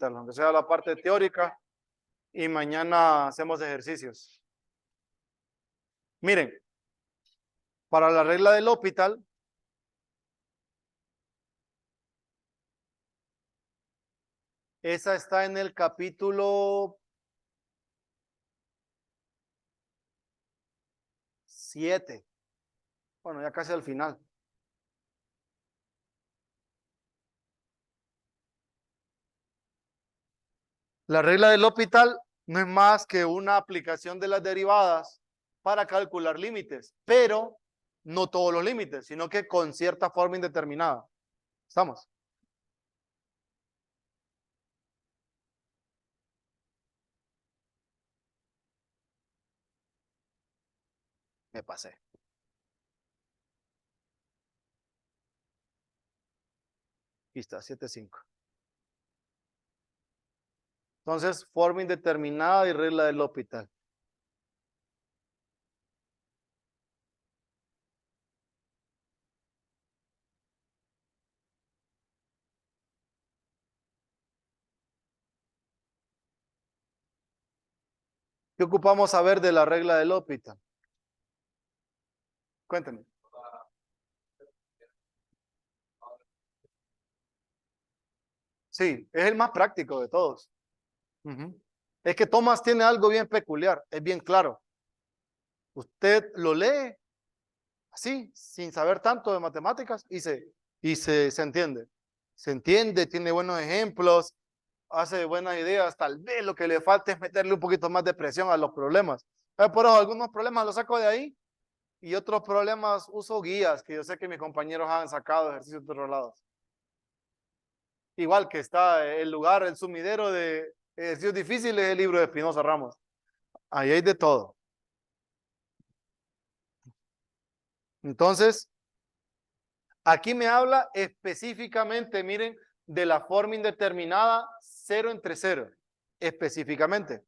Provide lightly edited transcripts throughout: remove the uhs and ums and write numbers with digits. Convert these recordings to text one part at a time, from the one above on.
aunque sea la parte teórica, y mañana hacemos ejercicios. Miren, para la regla del L'Hopital, esa está en el capítulo 7. Bueno, ya casi al final. La regla del L'Hopital no es más que una aplicación de las derivadas para calcular límites, pero no todos los límites, sino que con cierta forma indeterminada. ¿Estamos? Me pasé. Aquí está, 7.5. Entonces, forma indeterminada y regla del L'Hopital. ¿Qué ocupamos saber de la regla del L'Hopital? Cuéntame. Sí, es el más práctico de todos. Es que Thomas tiene algo bien peculiar, es bien claro. Usted lo lee así, sin saber tanto de matemáticas, se entiende. Se entiende, tiene buenos ejemplos, hace buenas ideas. Tal vez lo que le falta es meterle un poquito más de presión a los problemas. Por eso algunos problemas los saco de ahí y otros problemas uso guías que yo sé que mis compañeros han sacado ejercicios de otros lados. Igual que está el lugar, el sumidero de ejercicios difíciles, el libro de Espinosa Ramos. Ahí hay de todo. Entonces, aquí me habla específicamente, miren, de la forma indeterminada 0 entre 0, específicamente.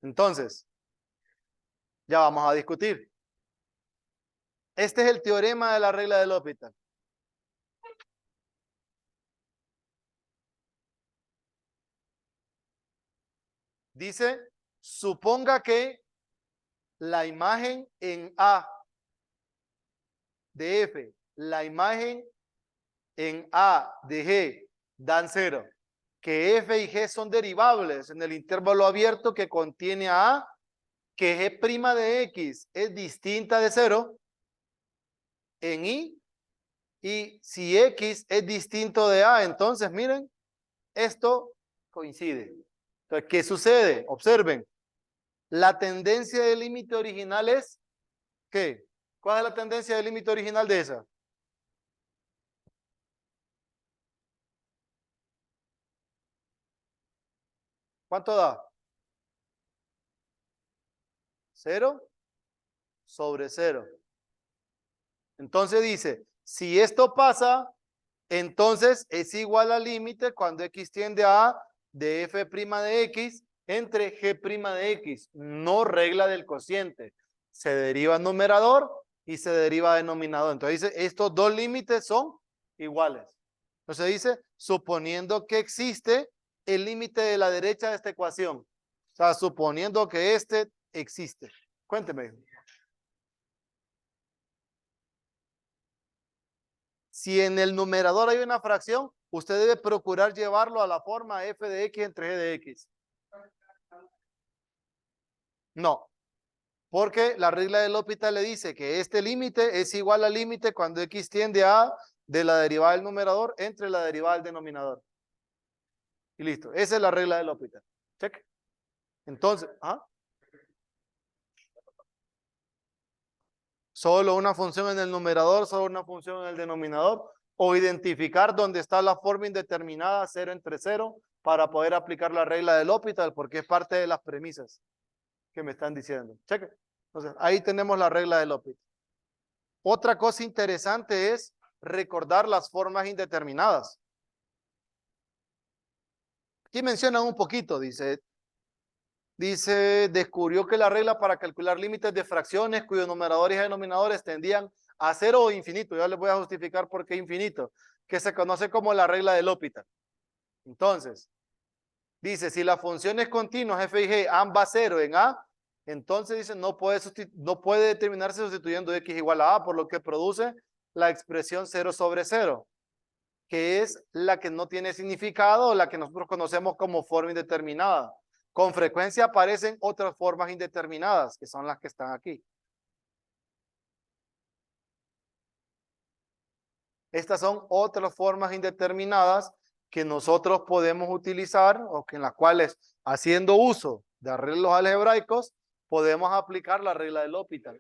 Entonces, ya vamos a discutir. Este es el teorema de la regla del L'Hopital. Dice, suponga que la imagen en A de F, la imagen en A de G dan 0, que F y G son derivables en el intervalo abierto que contiene a A, que G' de X es distinta de 0 en y si X es distinto de A, entonces miren, esto coincide. Entonces, ¿qué sucede? Observen, la tendencia del límite original es ¿qué? ¿Cuál es la tendencia del límite original de esa? ¿Cuánto da? 0 sobre 0. Entonces dice, si esto pasa, entonces es igual al límite cuando X tiende a A de F' de X entre G' de X. No regla del cociente. Se deriva numerador y se deriva denominador. Entonces dice, estos dos límites son iguales. Entonces dice, suponiendo que existe el límite de la derecha de esta ecuación. O sea, suponiendo que este existe. Cuénteme. Si en el numerador hay una fracción, usted debe procurar llevarlo a la forma f de x entre g de x. No, porque la regla del L'Hopital le dice que este límite es igual al límite cuando x tiende a de la derivada del numerador entre la derivada del denominador. Y listo, esa es la regla del L'Hopital. Check. Entonces, solo una función en el numerador, solo una función en el denominador, o identificar dónde está la forma indeterminada 0 entre 0 para poder aplicar la regla del L'Hopital, porque es parte de las premisas que me están diciendo. Cheque. Entonces, ahí tenemos la regla del L'Hopital. Otra cosa interesante es recordar las formas indeterminadas. Aquí mencionan un poquito, dice, descubrió que la regla para calcular límites de fracciones cuyos numeradores y denominadores tendían a 0 o infinito. Ya les voy a justificar por qué infinito, que se conoce como la regla del L'Hopital. Entonces, Dice, si la función es continua, f y g, ambas 0 en A, entonces dice, no puede determinarse sustituyendo x igual a A, por lo que produce la expresión 0 sobre 0, que es la que no tiene significado, la que nosotros conocemos como forma indeterminada. Con frecuencia aparecen otras formas indeterminadas, que son las que están aquí. Estas son otras formas indeterminadas que nosotros podemos utilizar o que en las cuales, haciendo uso de arreglos algebraicos, podemos aplicar la regla del L'Hopital.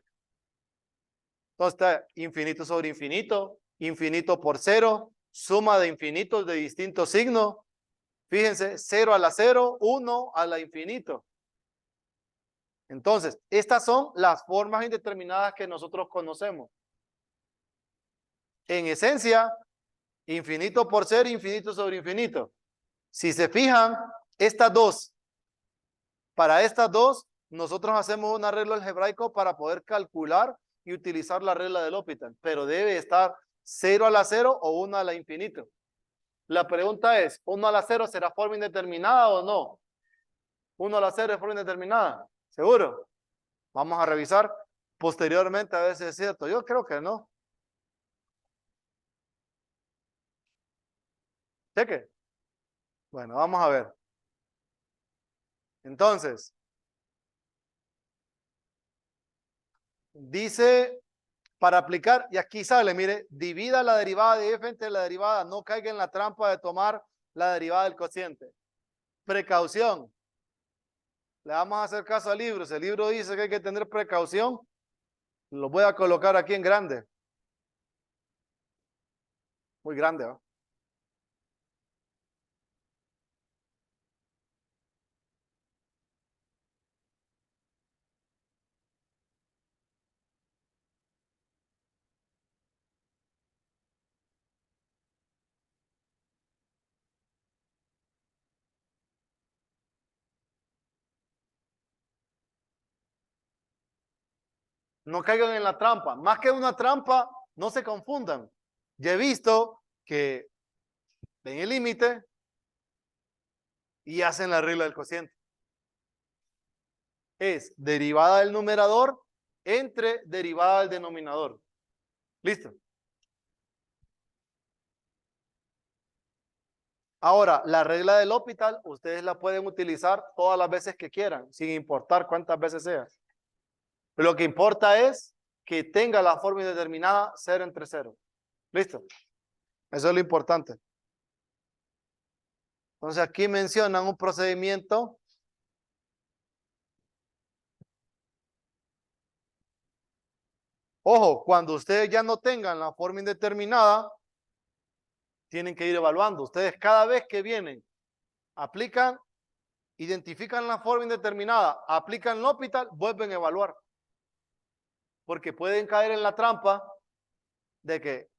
Entonces está infinito sobre infinito, infinito por cero, suma de infinitos de distintos signos. Fíjense, 0 a la 0, 1 a la infinito. Entonces, estas son las formas indeterminadas que nosotros conocemos. En esencia, infinito por ser, infinito sobre infinito. Si se fijan, para estas dos, nosotros hacemos un arreglo algebraico para poder calcular y utilizar la regla del L'Hopital, pero debe estar 0 a la 0 o 1 a la infinito. La pregunta es, ¿1 a la 0 será forma indeterminada o no? 1 a la 0 es forma indeterminada, ¿seguro? Vamos a revisar posteriormente a ver si es cierto. Yo creo que no. Cheque. Bueno, vamos a ver. Entonces, dice, para aplicar, y aquí sale, mire, divida la derivada de f entre la derivada, no caiga en la trampa de tomar la derivada del cociente. Precaución. Le vamos a hacer caso al libro. Si el libro dice que hay que tener precaución, lo voy a colocar aquí en grande. Muy grande, ¿no? No caigan en la trampa. Más que una trampa, no se confundan. Ya he visto que ven el límite y hacen la regla del cociente. Es derivada del numerador entre derivada del denominador. ¿Listo? Ahora, la regla del L'Hopital, ustedes la pueden utilizar todas las veces que quieran, sin importar cuántas veces sea. Lo que importa es que tenga la forma indeterminada 0 entre 0. ¿Listo? Eso es lo importante. Entonces aquí mencionan un procedimiento. Ojo, cuando ustedes ya no tengan la forma indeterminada, tienen que ir evaluando. Ustedes cada vez que vienen, aplican, identifican la forma indeterminada, aplican L'Hopital, vuelven a evaluar. Porque pueden caer en la trampa de que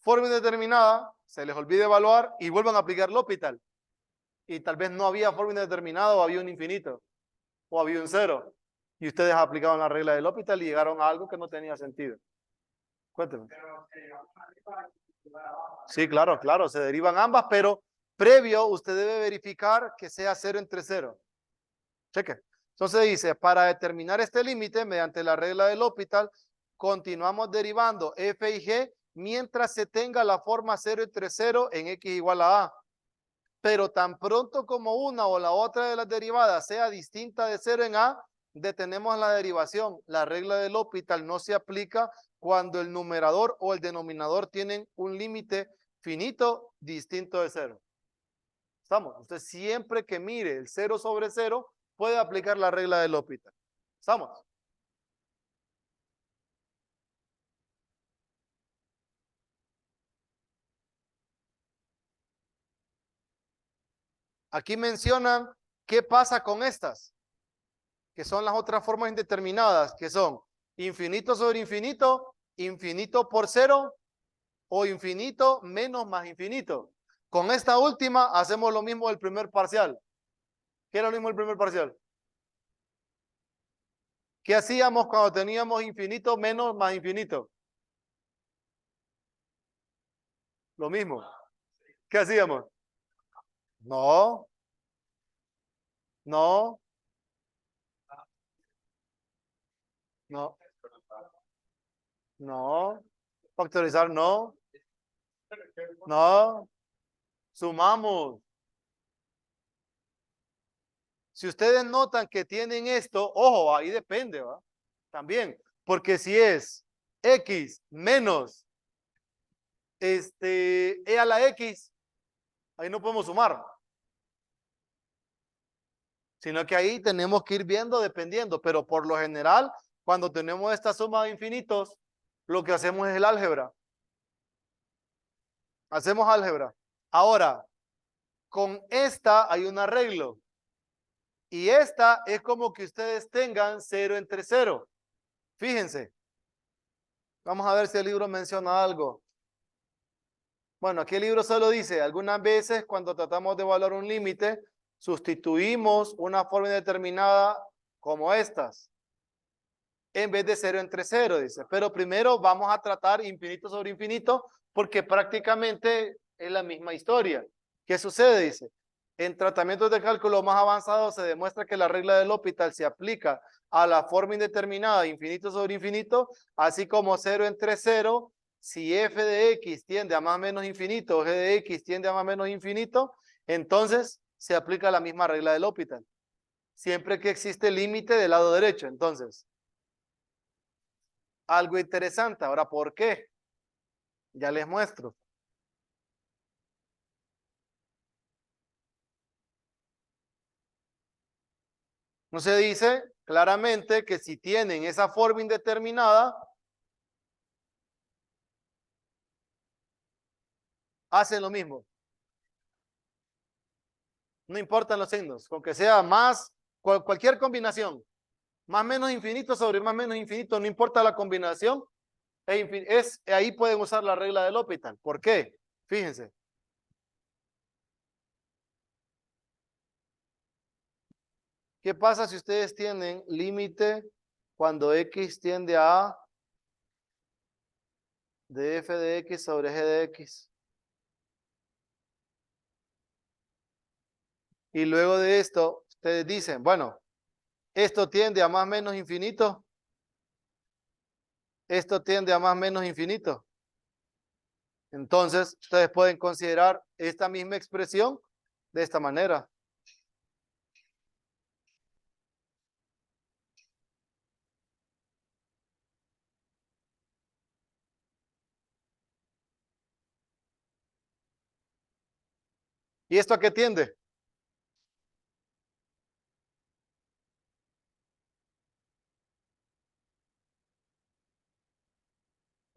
forma indeterminada, se les olvide evaluar y vuelvan a aplicar L'Hopital. Y tal vez no había forma indeterminada o había un infinito o había un cero. Y ustedes aplicaron la regla del L'Hopital y llegaron a algo que no tenía sentido. Cuénteme. Sí, claro, claro, se derivan ambas, pero previo usted debe verificar que sea 0 entre 0. Cheque. Entonces dice, para determinar este límite mediante la regla del L'Hopital, continuamos derivando f y g mientras se tenga la forma 0 entre 0 en x igual a a. Pero tan pronto como una o la otra de las derivadas sea distinta de 0 en a, detenemos la derivación. La regla del L'Hopital no se aplica cuando el numerador o el denominador tienen un límite finito distinto de 0. ¿Estamos? Usted siempre que mire el 0 sobre 0 puede aplicar la regla del L'Hopital. ¿Estamos? Aquí mencionan qué pasa con estas, que son las otras formas indeterminadas, que son infinito sobre infinito, infinito por 0 o infinito menos más infinito. Con esta última hacemos lo mismo del primer parcial. ¿Qué era lo mismo del primer parcial? ¿Qué hacíamos cuando teníamos infinito menos más infinito? Lo mismo. ¿Qué hacíamos? No, no, no, no. Factorizar, no, no. Sumamos. Si ustedes notan que tienen esto, ojo, ahí depende, ¿va? También, porque si es X menos E a la X, ahí no podemos sumar, sino que ahí tenemos que ir viendo dependiendo, pero por lo general, cuando tenemos esta suma de infinitos, lo que hacemos es el álgebra. Hacemos álgebra. Ahora, con esta hay un arreglo. Y esta es como que ustedes tengan 0 entre 0. Fíjense. Vamos a ver si el libro menciona algo. Bueno, aquí el libro solo dice, algunas veces cuando tratamos de evaluar un límite, sustituimos una forma determinada como estas, en vez de 0 entre 0, dice. Pero primero vamos a tratar infinito sobre infinito, porque prácticamente es la misma historia. ¿Qué sucede? Dice, en tratamientos de cálculo más avanzados se demuestra que la regla del L'Hopital se aplica a la forma indeterminada, infinito sobre infinito, así como 0 entre 0. Si f de x tiende a más o menos infinito, g de x tiende a más o menos infinito, entonces se aplica la misma regla del L'Hopital. Siempre que existe límite del lado derecho. Entonces, algo interesante. Ahora, ¿por qué? Ya les muestro. No se dice claramente que si tienen esa forma indeterminada, hacen lo mismo. No importan los signos, con que sea más, cualquier combinación, más menos infinito sobre más menos infinito, no importa la combinación, ahí pueden usar la regla del L'Hopital. ¿Por qué? Fíjense. ¿Qué pasa si ustedes tienen límite cuando x tiende a de f de x sobre g de x? Y luego de esto, ustedes dicen, bueno, esto tiende a más menos infinito, esto tiende a más menos infinito. Entonces, ustedes pueden considerar esta misma expresión de esta manera. ¿Y esto a qué tiende?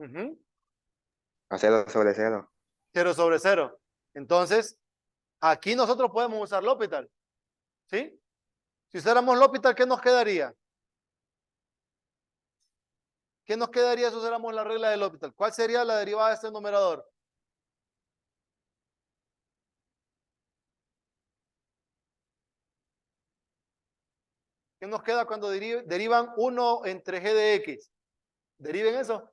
Ujú. A cero sobre cero. 0 sobre 0. Entonces, aquí nosotros podemos usar L'Hopital. ¿Sí? Si usáramos L'Hopital, ¿qué nos quedaría? ¿Qué nos quedaría si usáramos la regla del L'Hopital? ¿Cuál sería la derivada de este numerador? ¿Qué nos queda cuando derivan 1 entre g de x? ¿Deriven eso?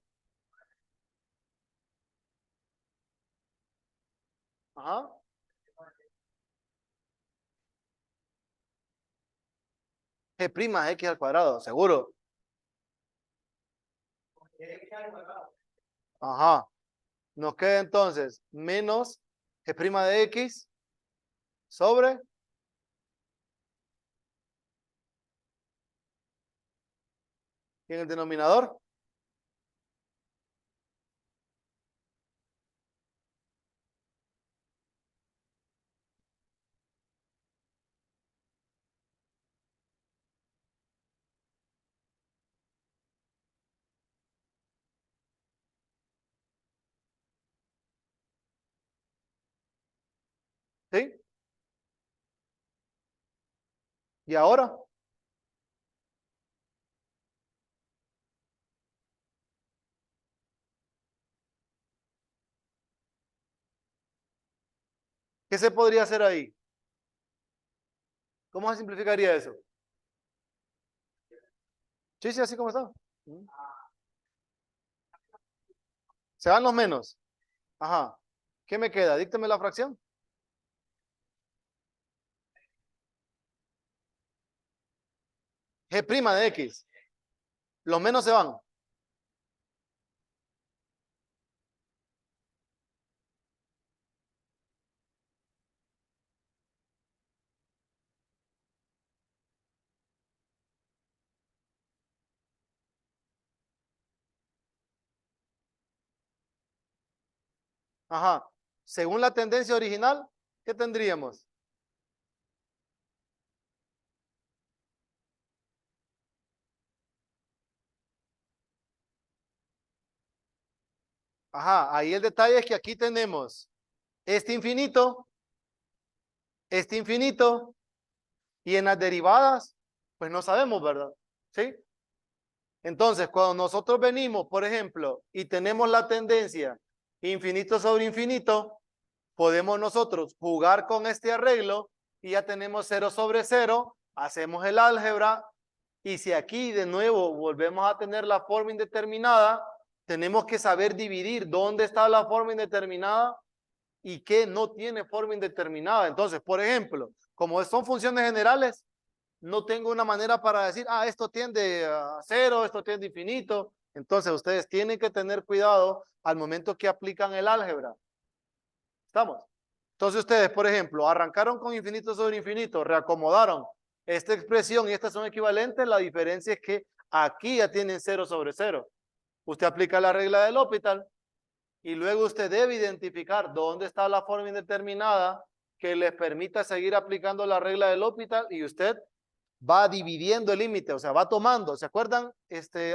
Ajá. G' x al cuadrado, seguro. Ajá. Nos queda entonces menos g' de x sobre, ¿y en el denominador? ¿Sí? ¿Y ahora? ¿Qué se podría hacer ahí? ¿Cómo se simplificaría eso? Sí, sí, así como está. Se van los menos. Ajá. ¿Qué me queda? Díctame la fracción. G' de X. Los menos se van. Ajá. Según la tendencia original, ¿qué tendríamos? Ajá, ahí el detalle es que aquí tenemos este infinito, y en las derivadas, pues no sabemos, ¿verdad? ¿Sí? Entonces, cuando nosotros venimos, por ejemplo, y tenemos la tendencia infinito sobre infinito, podemos nosotros jugar con este arreglo y ya tenemos 0 sobre 0, hacemos el álgebra, y si aquí de nuevo volvemos a tener la forma indeterminada, tenemos que saber dividir dónde está la forma indeterminada y qué no tiene forma indeterminada. Entonces, por ejemplo, como son funciones generales, no tengo una manera para decir, esto tiende a 0, esto tiende a infinito. Entonces, ustedes tienen que tener cuidado al momento que aplican el álgebra. ¿Estamos? Entonces, ustedes, por ejemplo, arrancaron con infinito sobre infinito, reacomodaron esta expresión y estas son equivalentes. La diferencia es que aquí ya tienen 0 sobre 0. Usted aplica la regla del L'Hopital y luego usted debe identificar dónde está la forma indeterminada que les permita seguir aplicando la regla del L'Hopital, y usted va dividiendo el límite, o sea, va tomando. ¿Se acuerdan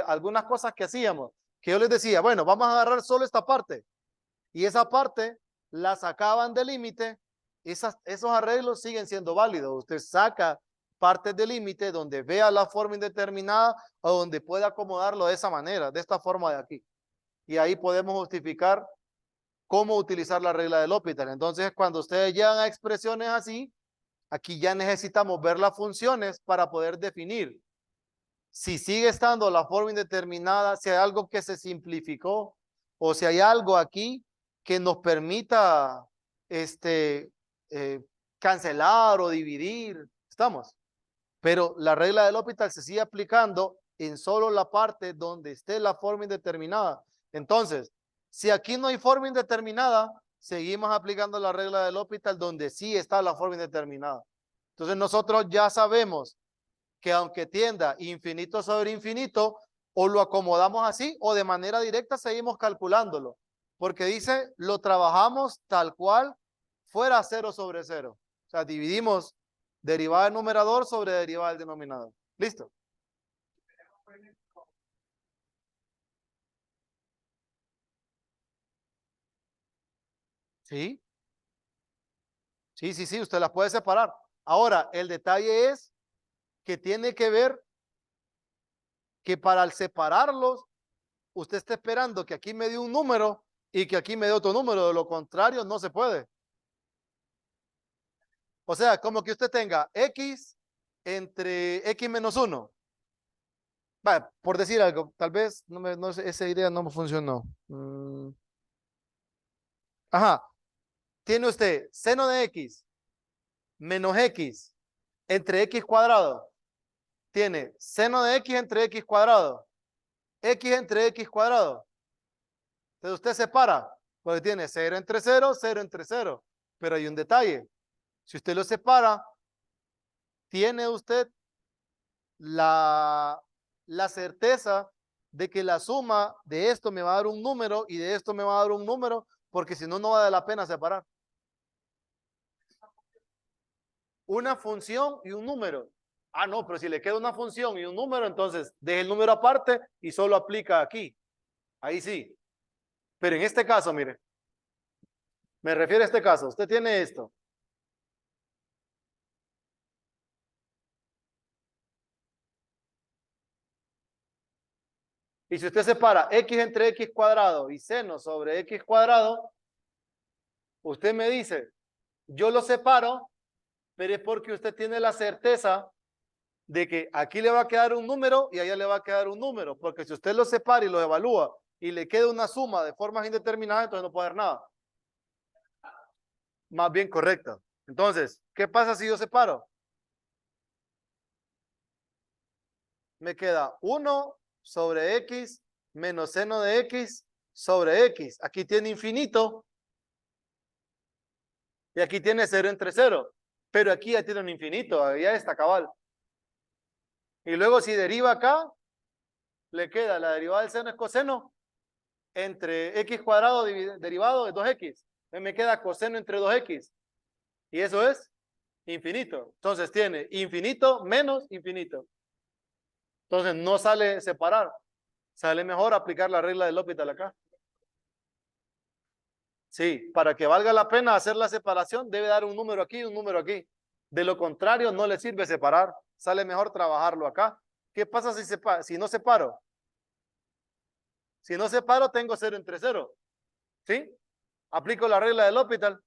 algunas cosas que hacíamos? Que yo les decía, bueno, vamos a agarrar solo esta parte, y esa parte la sacaban del límite. Esos arreglos siguen siendo válidos. Usted saca partes del límite donde vea la forma indeterminada o donde pueda acomodarlo de esa manera, de esta forma de aquí. Y ahí podemos justificar cómo utilizar la regla del L'Hopital. Entonces, cuando ustedes llegan a expresiones así, aquí ya necesitamos ver las funciones para poder definir si sigue estando la forma indeterminada, si hay algo que se simplificó o si hay algo aquí que nos permita eh, cancelar o dividir. ¿Estamos? Pero la regla del L'Hopital se sigue aplicando en solo la parte donde esté la forma indeterminada. Entonces, si aquí no hay forma indeterminada, seguimos aplicando la regla del L'Hopital donde sí está la forma indeterminada. Entonces nosotros ya sabemos que aunque tienda infinito sobre infinito, o lo acomodamos así o de manera directa seguimos calculándolo, porque dice, lo trabajamos tal cual fuera 0 sobre 0. O sea, dividimos derivada del numerador sobre derivada del denominador. ¿Listo? Sí, sí, sí, sí, usted las puede separar. Ahora, el detalle es que tiene que ver que para al separarlos, usted está esperando que aquí me dé un número y que aquí me dé otro número. De lo contrario, no se puede. O sea, como que usted tenga X entre X menos 1. Va, por decir algo, tal vez esa idea no me funcionó. Ajá, tiene usted seno de X menos X entre X cuadrado. Tiene seno de X entre X cuadrado. X entre X cuadrado. Entonces usted separa, porque tiene 0 entre 0, 0 entre 0. Pero hay un detalle. Si usted lo separa, tiene usted la, la certeza de que la suma de esto me va a dar un número y de esto me va a dar un número, porque si no, no vale la pena separar. Una función y un número. No, pero si le queda una función y un número, entonces deje el número aparte y solo aplica aquí. Ahí sí. Pero en este caso, mire, me refiero a este caso. Usted tiene esto. Y si usted separa X entre X cuadrado y seno sobre X cuadrado, usted me dice, yo lo separo, pero es porque usted tiene la certeza de que aquí le va a quedar un número y allá le va a quedar un número, porque si usted lo separa y lo evalúa y le queda una suma de formas indeterminadas, entonces no puede hacer nada. Más bien correcta. Entonces, ¿qué pasa si yo separo? me queda 1 sobre X menos seno de X sobre X. Aquí tiene infinito. Y aquí tiene 0 entre 0. Pero aquí ya tiene un infinito, ya está cabal. Y luego si deriva acá, le queda la derivada del seno es coseno entre x cuadrado derivado de 2x. Me queda coseno entre 2x. Y eso es infinito. Entonces tiene infinito menos infinito. Entonces no sale separar. Sale mejor aplicar la regla del L'Hopital acá. Sí, para que valga la pena hacer la separación, debe dar un número aquí y un número aquí. De lo contrario, no le sirve separar. Sale mejor trabajarlo acá. ¿Qué pasa si no separo? Si no separo, tengo 0 entre 0. ¿Sí? Aplico la regla del L'Hopital.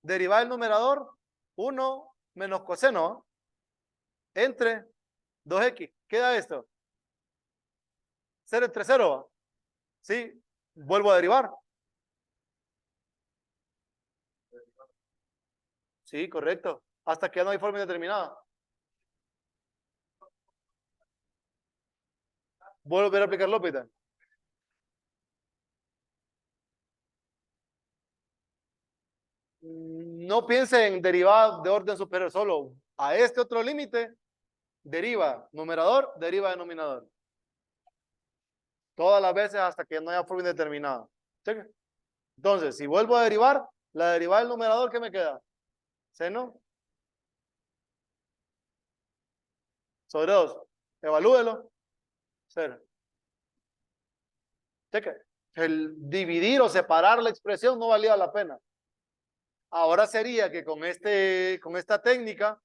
Derivar el numerador, 1 menos coseno entre 2x. Queda esto. 0 entre 0. ¿Sí? Vuelvo a derivar. Sí, correcto. Hasta que no hay forma indeterminada. Volver a aplicar L'Hopital. No piense en derivada de orden superior, solo a este otro límite, deriva numerador, deriva denominador. Todas las veces hasta que no haya forma indeterminada. ¿Cheque? Entonces, si vuelvo a derivar, la derivada del numerador, ¿qué me queda? Seno sobre 2. Evalúelo. 0. Cheque. El dividir o separar la expresión no valía la pena. Ahora sería que con esta técnica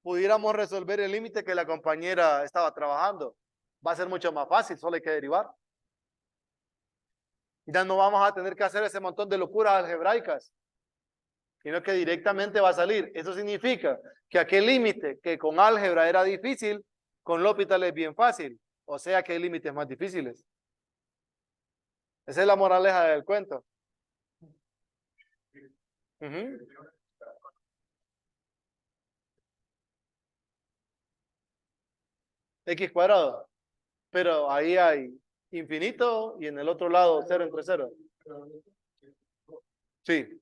pudiéramos resolver el límite que la compañera estaba trabajando. Va a ser mucho más fácil, solo hay que derivar. Ya no vamos a tener que hacer ese montón de locuras algebraicas, sino que directamente va a salir. Eso significa que aquel límite que con álgebra era difícil, con L'Hopital es bien fácil. O sea que hay límites más difíciles. Esa es la moraleja del cuento. X cuadrado. Pero ahí hay infinito y en el otro lado 0 entre 0. Sí.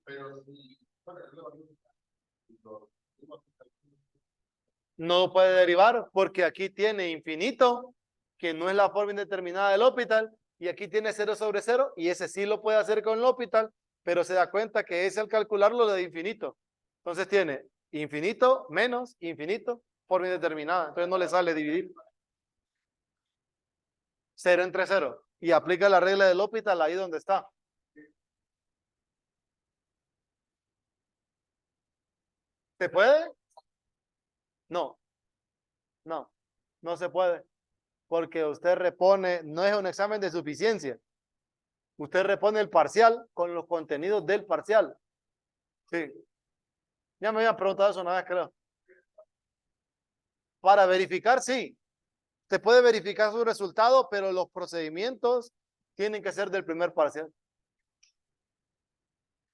No puede derivar porque aquí tiene infinito, que no es la forma indeterminada del L'Hopital, y aquí tiene 0 sobre 0, y ese sí lo puede hacer con L'Hopital, pero se da cuenta que ese al calcularlo de infinito. Entonces tiene infinito menos infinito, forma indeterminada. Entonces no le sale dividir. 0 entre 0. Y aplica la regla del L'Hopital ahí donde está. ¿Se puede? No, no se puede. Porque usted repone, no es un examen de suficiencia. Usted repone el parcial con los contenidos del parcial. Sí. Ya me habían preguntado eso una vez, creo. Para verificar, sí. Se puede verificar su resultado, pero los procedimientos tienen que ser del primer parcial.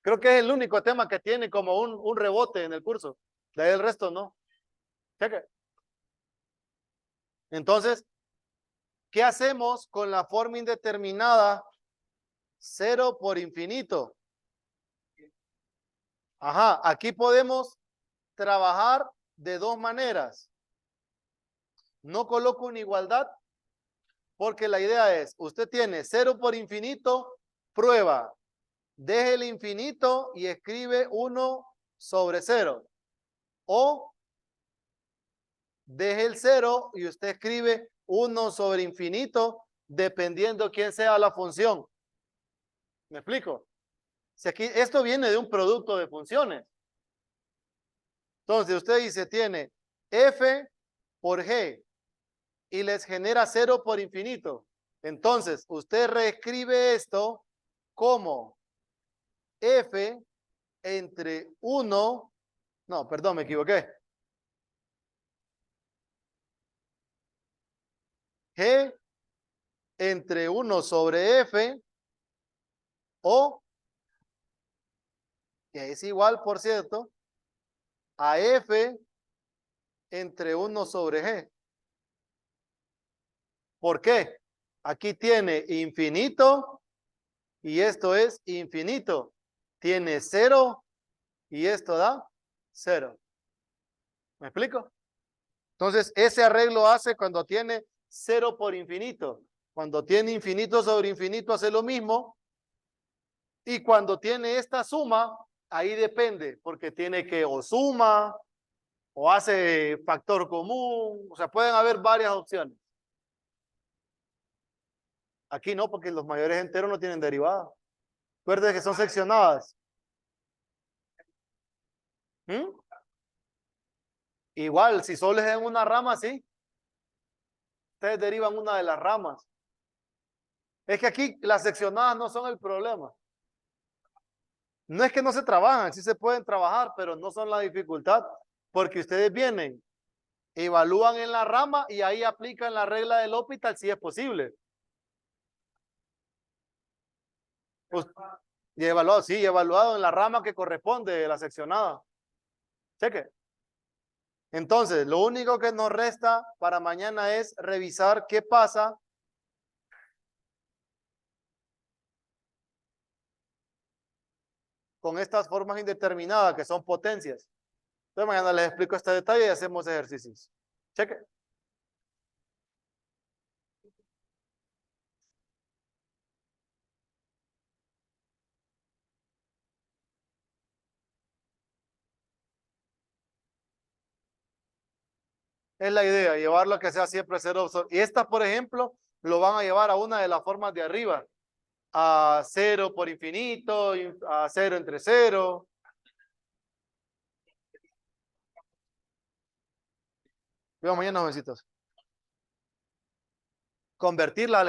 Creo que es el único tema que tiene como un rebote en el curso. De ahí el resto no. Cheque. Entonces, ¿qué hacemos con la forma indeterminada 0 por infinito? Ajá, aquí podemos trabajar de dos maneras. No coloco una igualdad porque la idea es, usted tiene 0 por infinito, prueba, deje el infinito y escribe 1 sobre 0. O deje el 0 y usted escribe 1 sobre infinito, dependiendo quién sea la función. ¿Me explico? Si aquí, esto viene de un producto de funciones. Entonces usted dice, tiene f por g y les genera 0 por infinito. Entonces usted reescribe esto como f entre 1, no, perdón, me equivoqué. G entre 1 sobre f o, que es igual, por cierto, a f entre 1 sobre G. ¿Por qué? Aquí tiene infinito y esto es infinito. Tiene 0 y esto da 0. ¿Me explico? Entonces, ese arreglo hace cuando tiene 0 por infinito. Cuando tiene infinito sobre infinito hace lo mismo. Y cuando tiene esta suma, ahí depende, porque tiene que o suma o hace factor común. O sea, pueden haber varias opciones. Aquí no, porque los mayores enteros no tienen derivada. Recuerden que son seccionadas. ¿Mm? Igual, si solo es en una rama, sí. Ustedes derivan una de las ramas. Es que aquí las seccionadas no son el problema. No es que no se trabajan, sí se pueden trabajar, pero no son la dificultad, porque ustedes vienen, evalúan en la rama y ahí aplican la regla del hospital si es posible. Pues, y evaluado, sí, evaluado en la rama que corresponde, la seccionada. Cheque. Entonces, lo único que nos resta para mañana es revisar qué pasa con estas formas indeterminadas que son potencias. Entonces, mañana les explico este detalle y hacemos ejercicios. Cheque. Es la idea, llevarlo a que sea siempre cero. Y estas, por ejemplo, lo van a llevar a una de las formas de arriba. A 0 por infinito, a 0 entre 0. Vemos mañana, jovencitos. Convertirla a